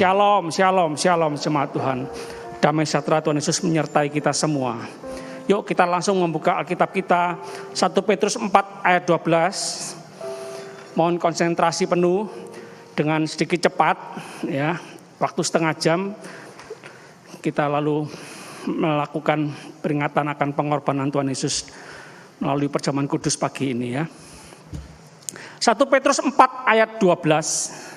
Shalom, shalom, shalom jemaat Tuhan. Damai sejahtera Tuhan Yesus menyertai kita semua. Yuk kita langsung membuka Alkitab kita 1 Petrus 4 ayat 12. Mohon konsentrasi penuh dengan sedikit cepat ya. Waktu setengah jam kita lalu melakukan peringatan akan pengorbanan Tuhan Yesus melalui perjamuan kudus pagi ini ya. 1 Petrus 4 ayat 12.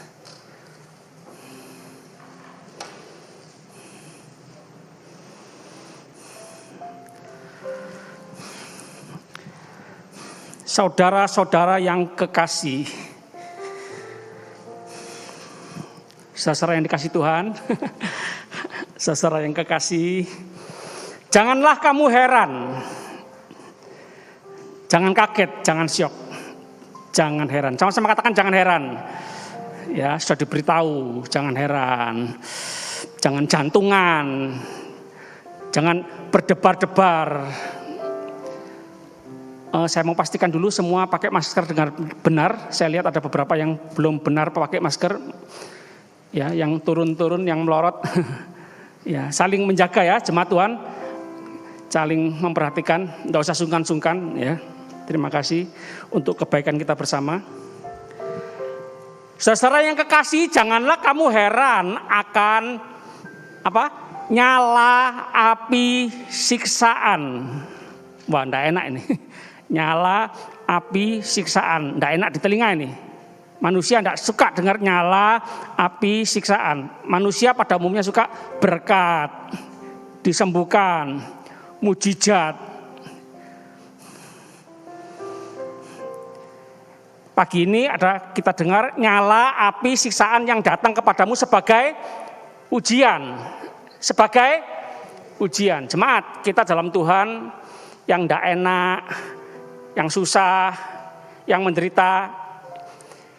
Saudara-saudara yang kekasih, saudara yang dikasih Tuhan, saudara yang kekasih, janganlah kamu heran, jangan kaget, jangan syok, jangan heran. Sama-sama katakan jangan heran. Ya, sudah diberitahu, jangan heran, jangan jantungan, jangan berdebar-debar. Saya mau pastikan dulu semua pakai masker dengan benar. Saya lihat ada beberapa yang belum benar pakai masker. Ya, yang turun-turun, yang melorot. Ya, saling menjaga ya jemaat Tuhan. Saling memperhatikan, enggak usah sungkan-sungkan ya. Terima kasih untuk kebaikan kita bersama. Saudara yang kekasih, janganlah kamu heran akan apa? Nyala api siksaan. Wah, enggak enak ini. Nyala api siksaan, tidak enak di telinga ini. Manusia tidak suka dengar nyala api siksaan. Manusia pada umumnya suka berkat, disembuhkan, mujizat. Pagi ini ada kita dengar nyala api siksaan yang datang kepadamu sebagai ujian. Sebagai ujian. Jemaat, kita dalam Tuhan yang tidak enak, yang susah, yang menderita,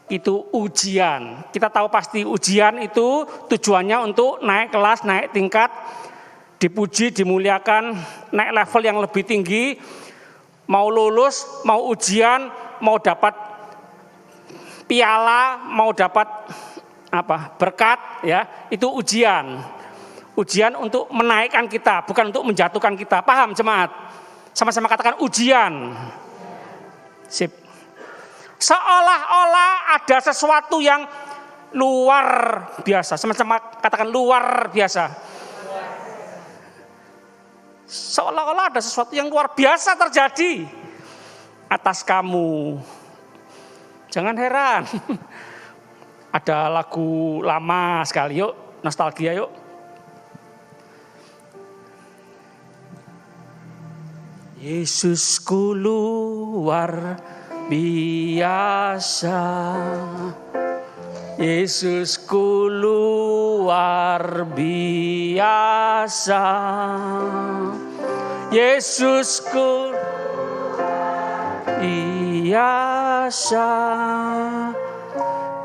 itu ujian. Kita tahu pasti ujian itu tujuannya untuk naik kelas, naik tingkat, dipuji, dimuliakan, naik level yang lebih tinggi, mau lulus, mau ujian, mau dapat piala, mau dapat berkat, ya itu ujian. Ujian untuk menaikkan kita, bukan untuk menjatuhkan kita. Paham jemaat? Sama-sama katakan ujian. Sip. Seolah-olah ada sesuatu yang luar biasa. Sama-sama katakan luar biasa. Seolah-olah ada sesuatu yang luar biasa terjadi atas kamu. Jangan heran. Ada lagu lama sekali, yuk nostalgia yuk. Yesusku luar biasa, Yesusku luar biasa, Yesusku biasa,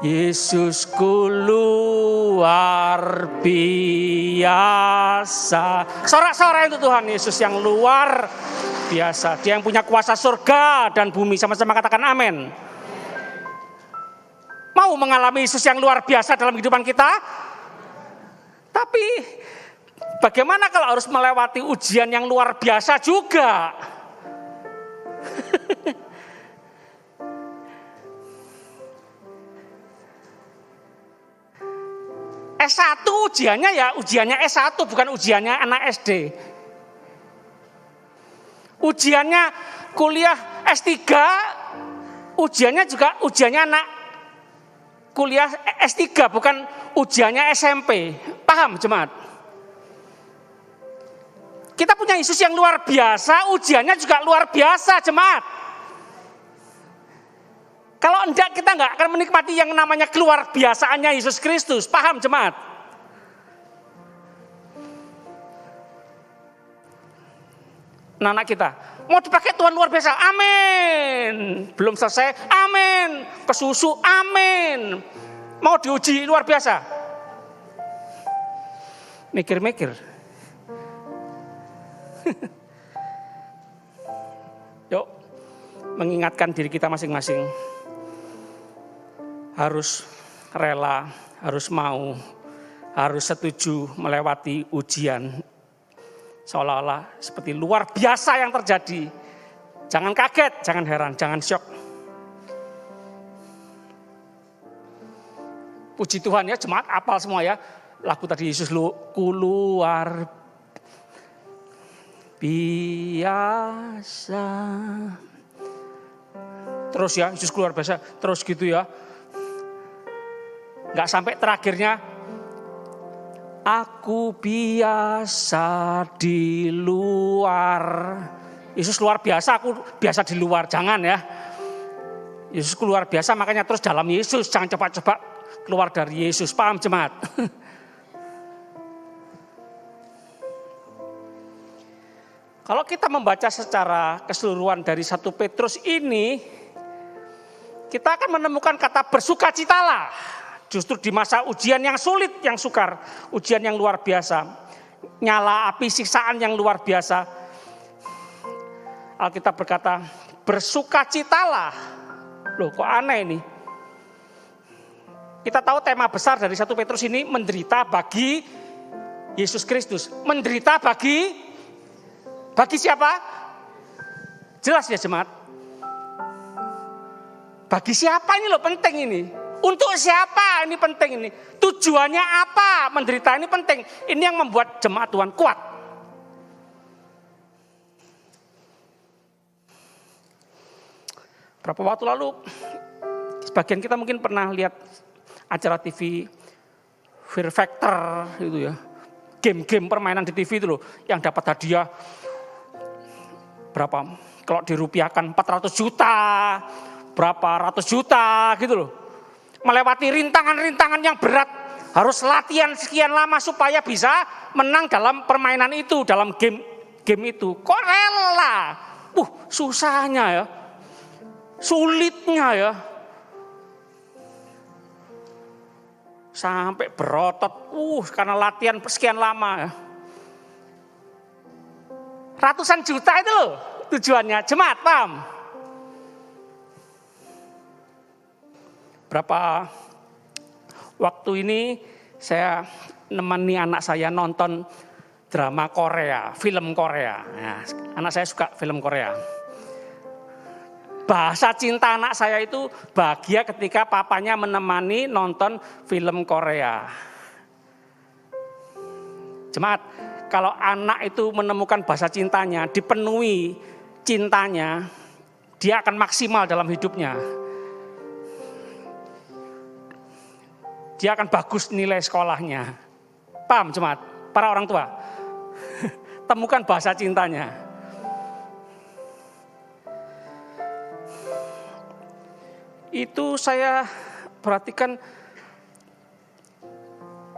Yesusku luar biasa. Sorak-sorai untuk Tuhan Yesus yang luar biasa. Dia yang punya kuasa surga dan bumi. Sama-sama katakan amin. Mau mengalami Yesus yang luar biasa dalam kehidupan kita? Tapi bagaimana kalau harus melewati ujian yang luar biasa juga? S1 ujiannya ya ujiannya S1 bukan ujiannya anak SD. Ujiannya kuliah S3, ujiannya juga ujiannya anak kuliah S3, bukan ujiannya SMP. Paham jemaat? Kita punya Yesus yang luar biasa, ujiannya juga luar biasa jemaat. Kalau enggak kita enggak akan menikmati yang namanya keluar biasaannya Yesus Kristus. Paham jemaat? Anak kita mau dipakai Tuhan luar biasa, amin. Belum selesai, amin. Kesusu, amin. Mau diuji luar biasa, mikir-mikir. Yuk, mengingatkan diri kita masing-masing. Harus rela, harus mau harus setuju melewati ujian. Seolah-olah seperti luar biasa yang terjadi. Jangan kaget, jangan heran, jangan syok. Puji Tuhan ya, jemaat apal semua ya. Lagu tadi Yesus luar biasa. Terus ya, Yesus keluar biasa, terus gitu ya. Enggak sampai terakhirnya, aku biasa di luar. Yesus luar biasa, aku biasa di luar. Jangan ya. Yesus keluar biasa, makanya terus dalam Yesus. Jangan coba-coba keluar dari Yesus. Paham jemaat? Kalau kita membaca secara keseluruhan dari 1 Petrus ini, kita akan menemukan kata bersukacitalah. Justru di masa ujian yang sulit, yang sukar, ujian yang luar biasa, nyala api siksaan yang luar biasa. Alkitab berkata, bersukacitalah. Loh kok aneh ini? Kita tahu tema besar dari 1 Petrus ini menderita bagi Yesus Kristus. Menderita bagi siapa? Jelas ya jemaat. Bagi siapa ini loh penting ini. Untuk siapa ini penting ini. Tujuannya apa menderita ini penting. Ini yang membuat jemaat Tuhan kuat. Berapa waktu lalu, sebagian kita mungkin pernah lihat acara TV Fear Factor itu ya. Game-game permainan di TV itu loh. Yang dapat hadiah berapa? Kalau dirupiahkan 400 juta, berapa ratus juta gitu loh. Melewati rintangan-rintangan yang berat. Harus latihan sekian lama supaya bisa menang dalam permainan itu, dalam game itu. Kok rela? Susahnya ya. Sulitnya ya. Sampai berotot, karena latihan sekian lama ya. Ratusan juta itu loh tujuannya, jemaat paham? Berapa waktu ini saya nemani anak saya nonton drama Korea, film Korea. Nah, anak saya suka film Korea. Bahasa cinta anak saya itu bahagia ketika papanya menemani nonton film Korea. Jemaat, kalau anak itu menemukan bahasa cintanya, dipenuhi cintanya, dia akan maksimal dalam hidupnya. Dia akan bagus nilai sekolahnya. Paham jemaat? Para orang tua. Temukan bahasa cintanya. Itu saya perhatikan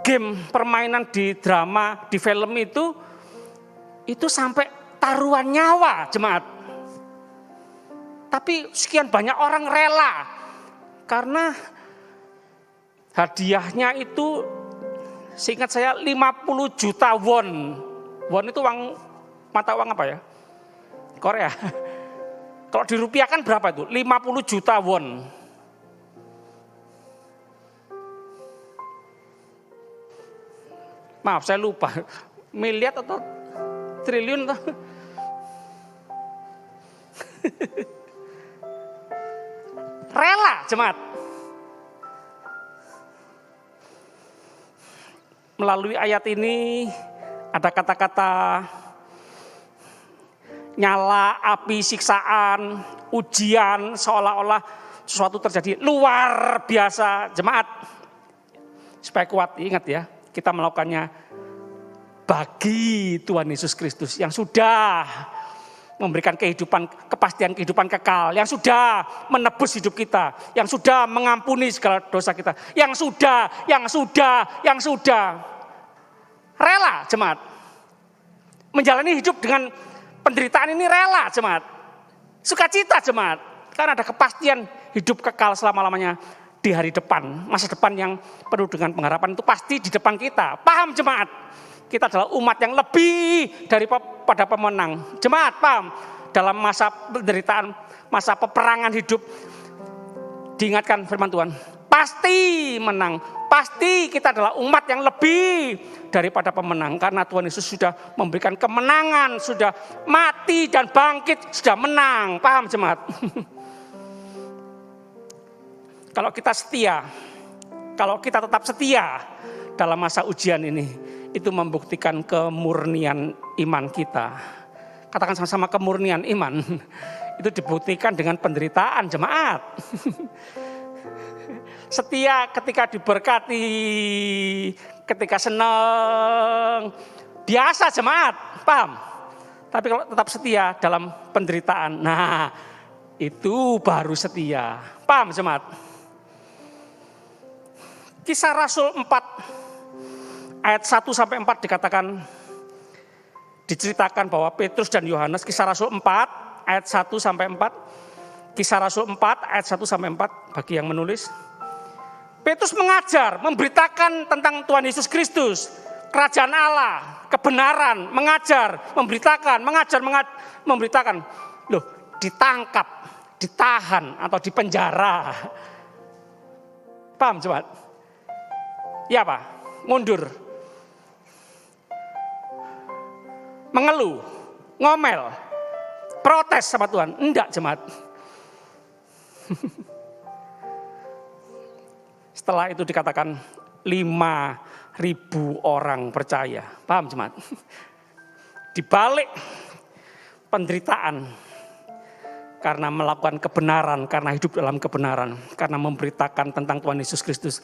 game permainan di drama, di film itu sampai taruhan nyawa jemaat. Tapi sekian banyak orang rela karena hadiahnya itu seingat saya 50 juta won. Won itu mata uang apa ya? Korea. Kalau dirupiahkan berapa itu? 50 juta won. Maaf saya lupa. Miliar atau triliun atau? Rela jemaat. Melalui ayat ini ada kata-kata nyala api siksaan, ujian, seolah-olah sesuatu terjadi luar biasa. Jemaat, supaya kuat ingat ya, kita melakukannya bagi Tuhan Yesus Kristus yang sudah memberikan kepastian kehidupan kekal, yang sudah menebus hidup kita, yang sudah mengampuni segala dosa kita, yang sudah. Rela jemaat. Menjalani hidup dengan penderitaan ini rela jemaat. Sukacita jemaat. Karena ada kepastian hidup kekal selama-lamanya di hari depan. Masa depan yang penuh dengan pengharapan itu pasti di depan kita. Paham jemaat? Kita adalah umat yang lebih daripada pemenang. Jemaat paham? Dalam masa penderitaan, masa peperangan hidup. Diingatkan firman Tuhan. pasti menang. Pasti kita adalah umat yang lebih daripada pemenang. Karena Tuhan Yesus sudah memberikan kemenangan, sudah mati dan bangkit, sudah menang. Paham jemaat? Kalau kita setia, kalau kita tetap setia dalam masa ujian ini, itu membuktikan kemurnian iman kita. Katakan sama-sama, kemurnian iman. Itu dibuktikan dengan penderitaan jemaat. Setia ketika diberkati, ketika senang, biasa jemaat, paham? Tapi kalau tetap setia dalam penderitaan, nah itu baru setia. Paham jemaat? Kisah Rasul 4 ayat 1 sampai 4 diceritakan bahwa Petrus dan Yohanes, Kisah Rasul 4 ayat 1 sampai 4. Kisah Rasul 4 ayat 1 sampai 4 bagi yang menulis. Petrus mengajar, memberitakan tentang Tuhan Yesus Kristus, kerajaan Allah, kebenaran, mengajar, memberitakan, memberitakan. Loh, ditangkap, ditahan atau dipenjara. Paham jemaat? Ya Pak, mundur. Mengeluh, ngomel, protes sama Tuhan. Enggak jemaat. Setelah itu dikatakan 5.000 orang percaya. Paham jemaat? Di balik penderitaan, karena melakukan kebenaran, karena hidup dalam kebenaran, karena memberitakan tentang Tuhan Yesus Kristus,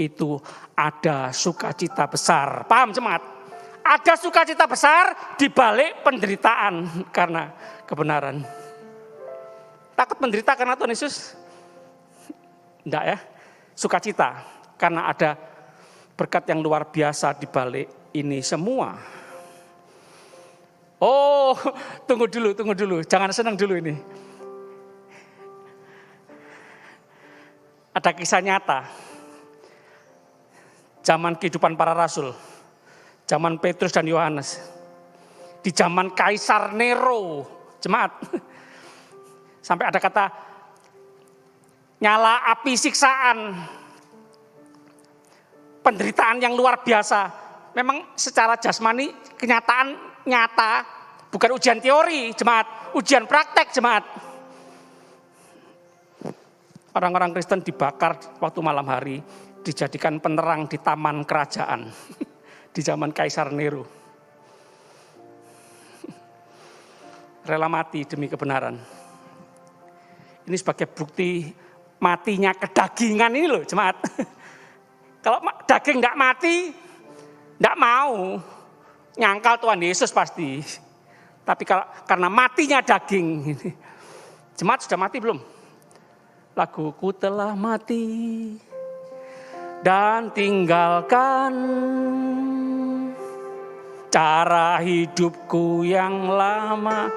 itu ada sukacita besar. Paham jemaat? Ada sukacita besar di balik penderitaan karena kebenaran. Takut menderita karena Tuhan Yesus? Enggak ya. Sukacita karena ada berkat yang luar biasa di balik ini semua. Oh, tunggu dulu. Jangan senang dulu ini. Ada kisah nyata. Zaman kehidupan para rasul. Zaman Petrus dan Yohanes. Di zaman Kaisar Nero. Jemaat. Sampai ada kata nyala api siksaan. Penderitaan yang luar biasa. Memang secara jasmani kenyataan nyata. Bukan ujian teori jemaat. Ujian praktek jemaat. Orang-orang Kristen dibakar waktu malam hari. Dijadikan penerang di taman kerajaan. Di zaman Kaisar Nero. Rela mati demi kebenaran. Ini sebagai bukti matinya kedagingan ini loh jemaat. Kalau daging enggak mati, enggak mau nyangkal Tuhan Yesus pasti. Tapi karena matinya daging. Jemaat sudah mati belum? Laguku telah mati dan tinggalkan cara hidupku yang lama.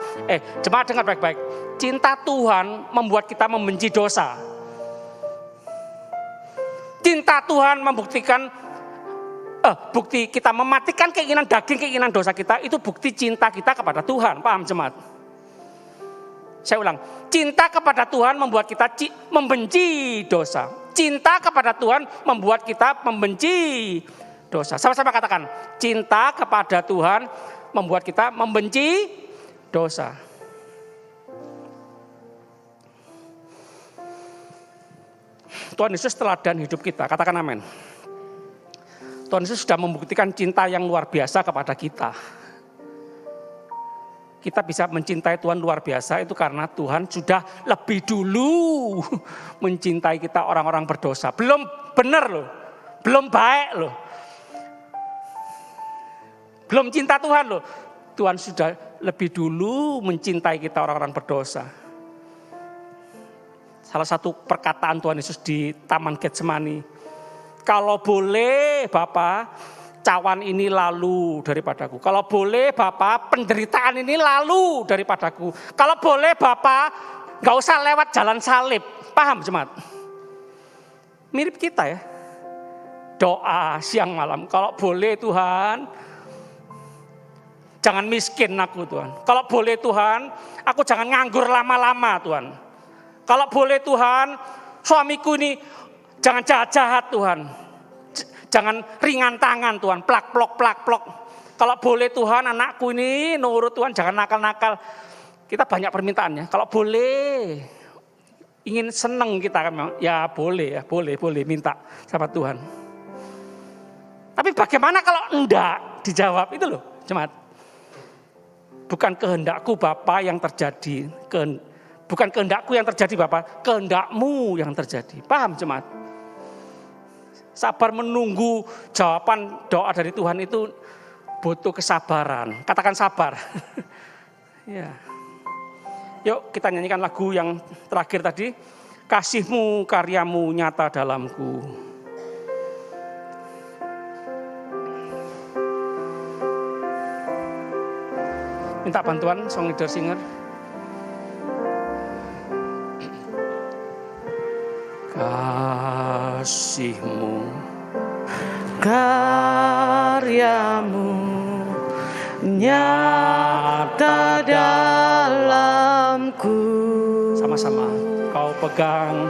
Jemaat dengar baik-baik. Cinta Tuhan membuat kita membenci dosa. Cinta Tuhan membuktikan, bukti kita mematikan keinginan daging, keinginan dosa kita, itu bukti cinta kita kepada Tuhan. Paham jemaat? Saya ulang, cinta kepada Tuhan membuat kita membenci dosa. Cinta kepada Tuhan membuat kita membenci dosa. Sama-sama katakan, cinta kepada Tuhan membuat kita membenci dosa. Tuhan Yesus teladan hidup kita, katakan amin. Tuhan Yesus sudah membuktikan cinta yang luar biasa kepada kita. Kita bisa mencintai Tuhan luar biasa itu karena Tuhan sudah lebih dulu mencintai kita orang-orang berdosa. Belum benar loh, belum baik loh. Belum cinta Tuhan loh. Tuhan sudah lebih dulu mencintai kita orang-orang berdosa. Salah satu perkataan Tuhan Yesus di Taman Getsemani. Kalau boleh Bapa, cawan ini lalu daripadaku. Kalau boleh Bapa, penderitaan ini lalu daripadaku. Kalau boleh Bapa, gak usah lewat jalan salib. Paham jemaat? Mirip kita ya. Doa siang malam. Kalau boleh Tuhan, jangan miskin aku Tuhan. Kalau boleh Tuhan, aku jangan nganggur lama-lama Tuhan. Kalau boleh Tuhan, suamiku ini Jangan jahat-jahat Tuhan. Jangan ringan tangan Tuhan, plak-plok. Kalau boleh Tuhan, anakku ini nurut Tuhan, jangan nakal-nakal. Kita banyak permintaan ya. Kalau boleh, ingin seneng kita kan, ya boleh minta sama Tuhan. Tapi bagaimana kalau enggak dijawab itu loh, jemaat. Bukan kehendakku Bapa yang terjadi, bukan kehendakku yang terjadi Bapa, kehendakmu yang terjadi. Paham jemaat? Sabar menunggu jawaban doa dari Tuhan itu butuh kesabaran. Katakan sabar. Ya. Yuk kita nyanyikan lagu yang terakhir tadi. Kasih-Mu karyamu nyata dalamku. Minta bantuan song leader singer. Kasih-Mu karyamu nyata dalamku. Sama-sama. Kau pegang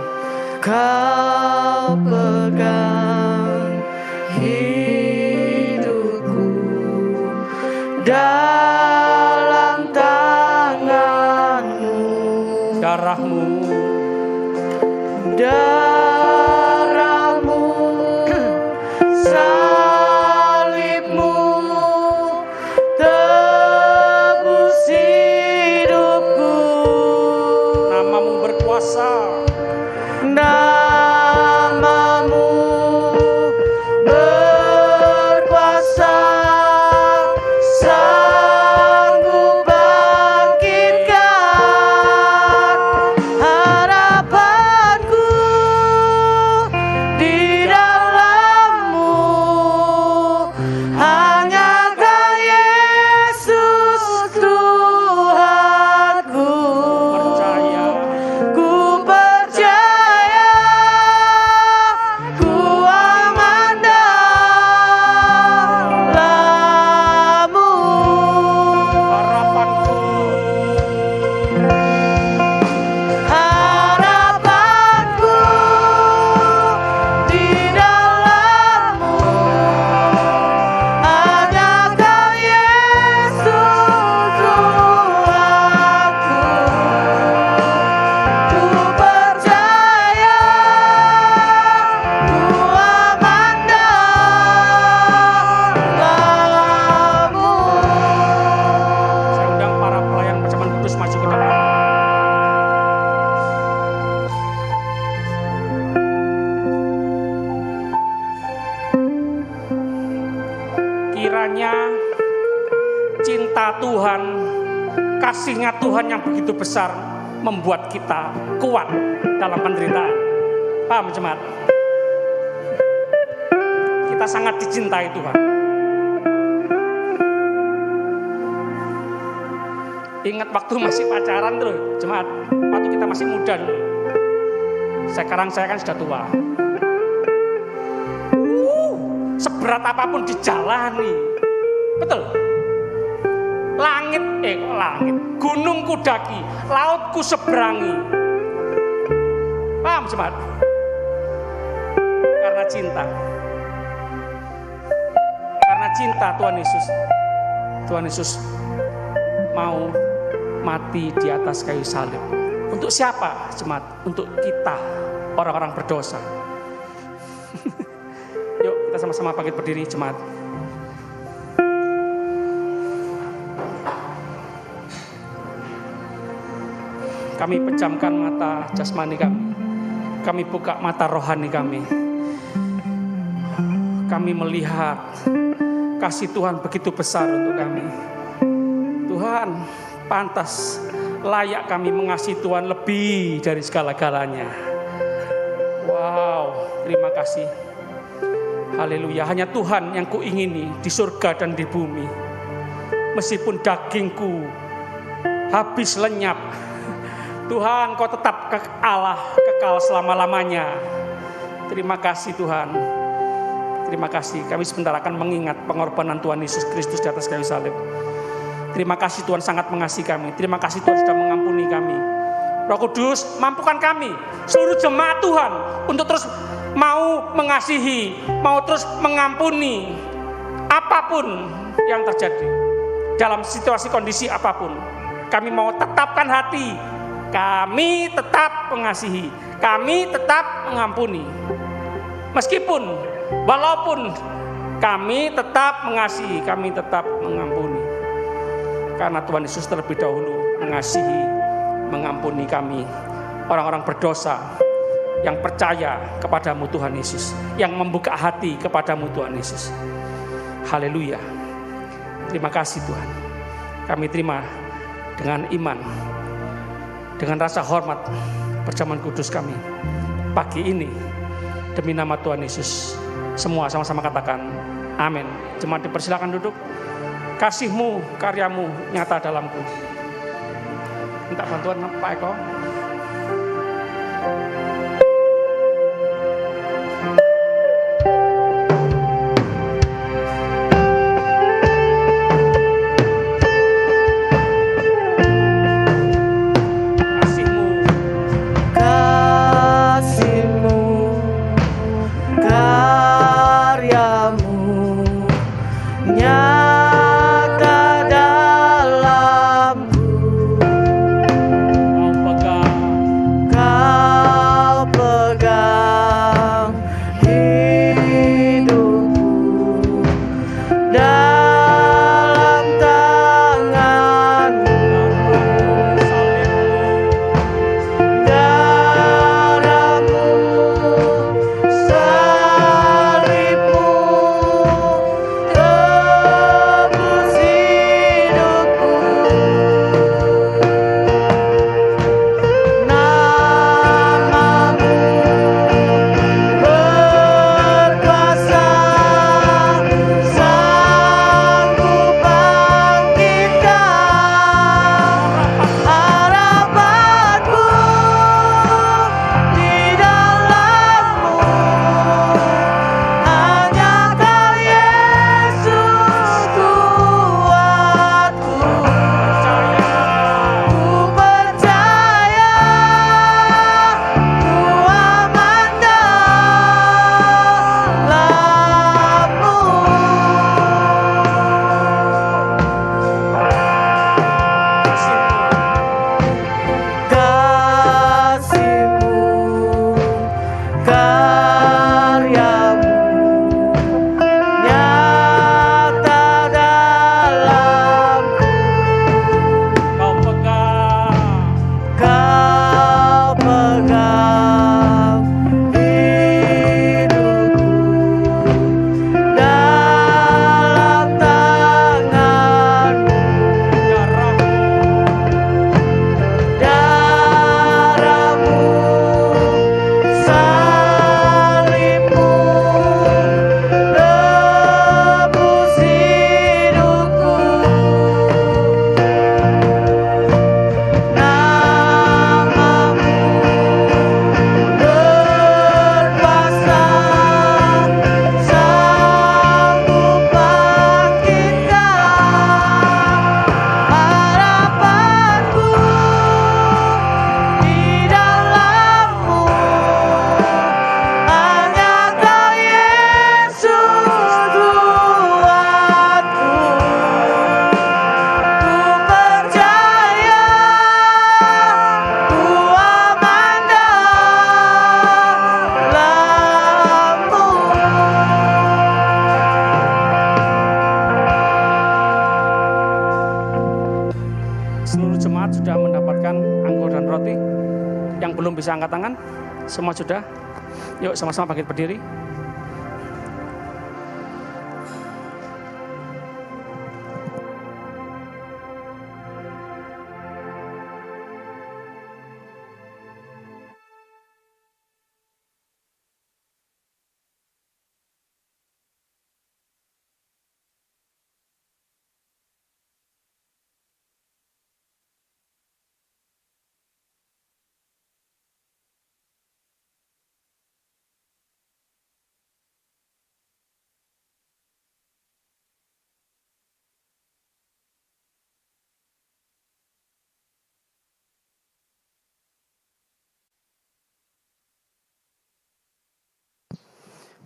hidupku dalam tanganmu. darahmu salibmu tebus hidupku. Namamu berkuasa, Namamu berkuasa, sanggup bangkitkan harapanku di dalam-Mu. Hanya Kau Yesus Tuhanku. percaya Ku percaya, ku andalamu. harapanku. Harapanku di dalam-Mu. Hanya Kau Yesus Tuhanku. Ku percaya, ku aman dalam-Mu. Saya undang para pelayan perjamuan kudus maju ke depan. Kiranya cinta Tuhan, kasih-Nya Tuhan yang begitu besar membuat kita kuat dalam penderitaan. Paham jemaat? Kita sangat dicintai Tuhan. Ingat waktu masih pacaran tuh jemaat, waktu kita masih muda dulu. Sekarang saya kan sudah tua. Seberat apapun dijalani. Betul. Langit, gunung ku daki, laut ku seberangi. Paham jemaat? Karena cinta. Karena cinta Tuhan Yesus mau mati di atas kayu salib. Untuk siapa jemaat? Untuk kita, orang-orang berdosa. Yuk kita sama-sama bangkit berdiri jemaat. Kami pejamkan mata jasmani kami. Kami buka mata rohani kami. Kami melihat kasih Tuhan begitu besar untuk kami. Tuhan, pantas layak kami mengasihi Tuhan lebih dari segala-galanya. Wow, terima kasih. Haleluya, hanya Tuhan yang kuingini di surga dan di bumi. Meskipun dagingku habis lenyap, Tuhan Kau tetap Allah kekal selama-lamanya. Terima kasih Tuhan. Terima kasih, kami sebentar akan mengingat pengorbanan Tuhan Yesus Kristus di atas kayu salib. Terima kasih Tuhan sangat mengasihi kami. Terima kasih Tuhan sudah mengampuni kami. Roh Kudus, mampukan kami, seluruh jemaat Tuhan, untuk terus mau mengasihi, mau terus mengampuni apapun yang terjadi dalam situasi kondisi apapun. Kami mau tetapkan hati, kami tetap mengasihi, kami tetap mengampuni. Meskipun, walaupun kami tetap mengasihi, kami tetap mengampuni. Karena Tuhan Yesus terlebih dahulu mengasihi, mengampuni kami, orang-orang berdosa yang percaya kepadamu Tuhan Yesus, yang membuka hati kepadamu Tuhan Yesus. Haleluya. Terima kasih Tuhan. Kami terima dengan iman, dengan rasa hormat perjamuan kudus kami pagi ini. Demi nama Tuhan Yesus, semua sama-sama katakan amin. Jemaat dipersilakan duduk. Kasih-Mu, karya-Mu nyata dalamku. Minta bantuan Pak Eko. Bisa angkat tangan? Semua sudah? Yuk sama-sama bangkit berdiri.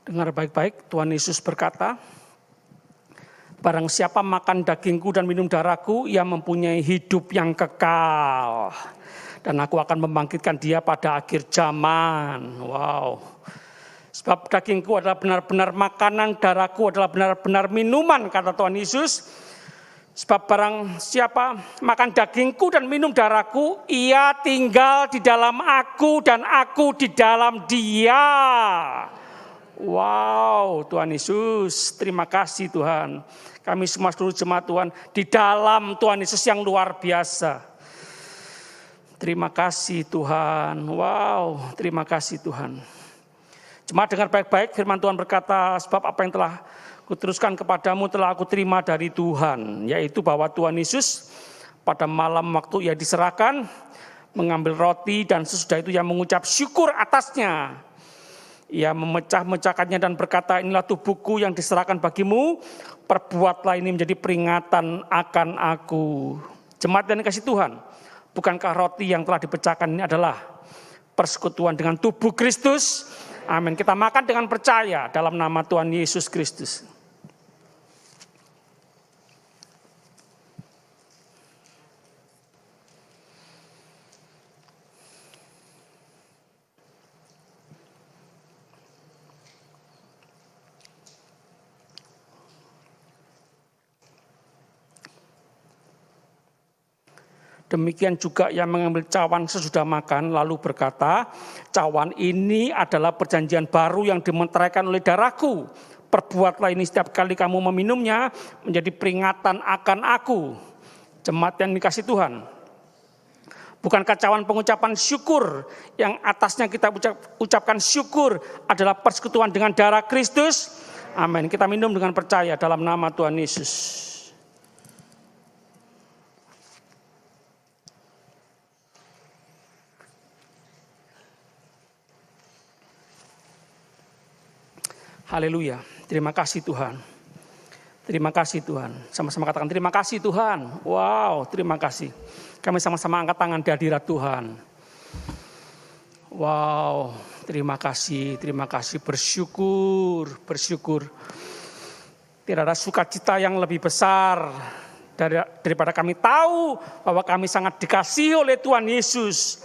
Dengar baik-baik, Tuhan Yesus berkata, barang siapa makan dagingku dan minum darahku, ia mempunyai hidup yang kekal. Dan aku akan membangkitkan dia pada akhir zaman. Wow. Sebab dagingku adalah benar-benar makanan, darahku adalah benar-benar minuman, kata Tuhan Yesus. Sebab barang siapa makan dagingku dan minum darahku, ia tinggal di dalam aku dan aku di dalam dia. Wow, Tuhan Yesus, terima kasih Tuhan. Kami semua seluruh jemaat Tuhan, di dalam Tuhan Yesus yang luar biasa. Terima kasih Tuhan, wow, terima kasih Tuhan. Jemaat dengar baik-baik, firman Tuhan berkata, sebab apa yang telah kuteruskan kepadamu telah aku terima dari Tuhan. Yaitu bahwa Tuhan Yesus pada malam waktu ia diserahkan, mengambil roti dan sesudah itu ia mengucap syukur atasnya. Ia memecah-mecahkannya dan berkata, inilah tubuhku yang diserahkan bagimu, perbuatlah ini menjadi peringatan akan aku. Jemaat yang dikasihi Tuhan, bukankah roti yang telah dipecahkan ini adalah persekutuan dengan tubuh Kristus? Amin. Kita makan dengan percaya dalam nama Tuhan Yesus Kristus. Demikian juga yang mengambil cawan sesudah makan lalu berkata, cawan ini adalah perjanjian baru yang dimeteraikan oleh darahku. Perbuatlah ini setiap kali kamu meminumnya menjadi peringatan akan aku. Jemaat yang dikasihi Tuhan. Bukankah cawan pengucapan syukur yang atasnya kita ucapkan syukur adalah persekutuan dengan darah Kristus? Amin. Kita minum dengan percaya dalam nama Tuhan Yesus. Haleluya, terima kasih Tuhan. Terima kasih Tuhan. Sama-sama katakan terima kasih Tuhan. Wow, terima kasih. Kami sama-sama angkat tangan di hadirat Tuhan. Wow, terima kasih, bersyukur. Tidak ada sukacita yang lebih besar daripada kami tahu bahwa kami sangat dikasihi oleh Tuhan Yesus.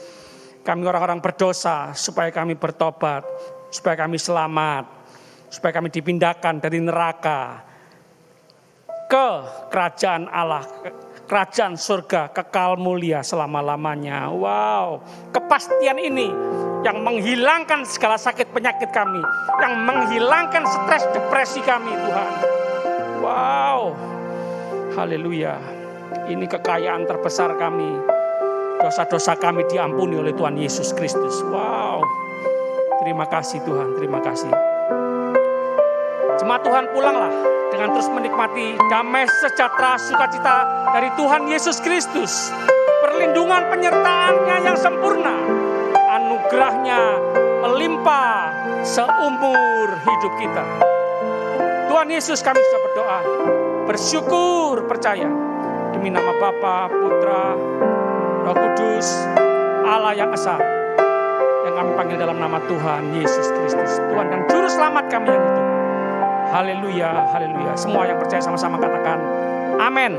Kami orang-orang berdosa supaya kami bertobat, supaya kami selamat. Supaya kami dipindahkan dari neraka ke kerajaan Allah, kerajaan surga, kekal mulia selama-lamanya. Wow, kepastian ini yang menghilangkan segala sakit penyakit kami, yang menghilangkan stres depresi kami Tuhan. Wow, haleluya, ini kekayaan terbesar kami. Dosa-dosa kami diampuni oleh Tuhan Yesus Kristus. Wow, terima kasih Tuhan, terima kasih. Jemaat Tuhan, pulanglah dengan terus menikmati damai sejahtera sukacita dari Tuhan Yesus Kristus. Perlindungan penyertaan-Nya yang sempurna. Anugerah-Nya melimpah seumur hidup kita. Tuhan Yesus, kami sudah berdoa, bersyukur, percaya. Demi nama Bapa, Putra, Roh Kudus, Allah yang Esa, yang kami panggil dalam nama Tuhan Yesus Kristus. Tuhan dan Juru Selamat kami yang hidup. Haleluya, haleluya. Semua yang percaya sama-sama katakan amin.